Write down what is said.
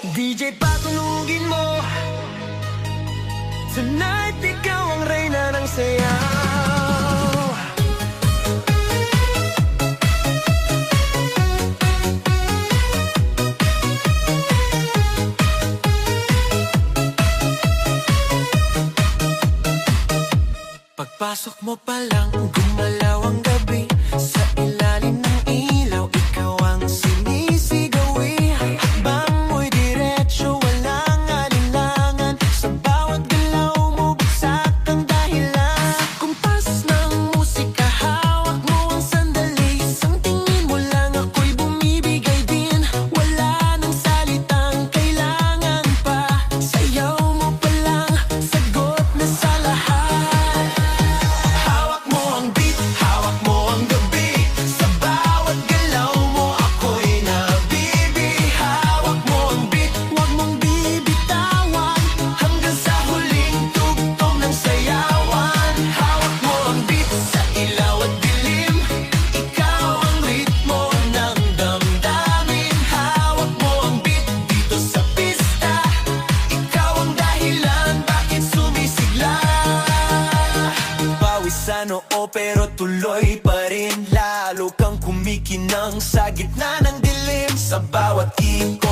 DJ patunugin mo. Tonight ikaw ang reyna ng sayaw. Pagpasok mo pa lang, gumalaw ang gabi. Sa ilalim ng ilaw, ikaw ang sinisigawi. Hakbang mo'y diretso, walang alinlangan. Sa bawat galaw mo, bagsak ang dahilan. Sa kumpas ng musika, hawak mo ang sandali. Isang tingin mo lang, ako'y bumibigay din. Wala nang salitang kailangan pa. Sayaw mo pa lang, sagot na sa lahat. Sa noo pero tuloy pa rin. Lalo kang kumikinang sa gitna ng dilim. Sa bawat ikot